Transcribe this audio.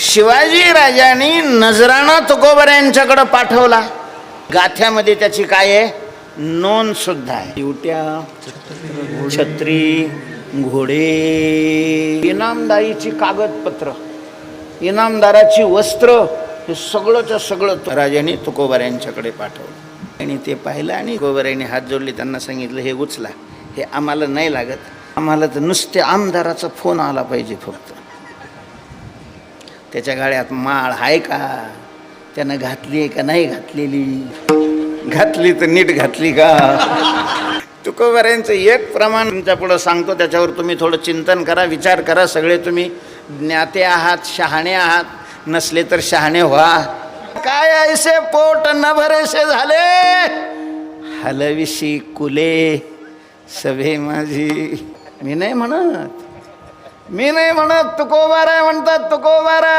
शिवाजी राजांनी नजराणा तुकोबरा यांच्याकडे पाठवला. गाथ्यामध्ये त्याची काय आहे नोंद सुद्धा आहे. दिवट्या, छत्री, घोडे, इनामदारीची कागदपत्र, इनामदाराची वस्त्र, हे सगळंच सगळं राजाने तुकोबरा यांच्याकडे पाठवलं. आणि ते पाहिलं आणि तुकोबरायांनी हात जोडले, त्यांना सांगितलं हे उचला, हे आम्हाला नाही लागत, आम्हाला तर नुसते आमदाराचा फोन आला पाहिजे फक्त. त्याच्या गाड्यात माळ आहे का, त्यानं घातली आहे का नाही घातलेली, घातली तर नीट घातली का. तुकोबरायांचं एक प्रमाण तुमच्या पुढं सांगतो, त्याच्यावर तुम्ही थोडं चिंतन करा, विचार करा. सगळे तुम्ही ज्ञाते आहात, शहाणे आहात, नसले तर शहाणे व्हा. काय ऐसे पोट न भरेसे झाले, हलविशी कुले सभे माझी. मी नाही म्हणत तुकोबारा म्हणतात तुकोबारा.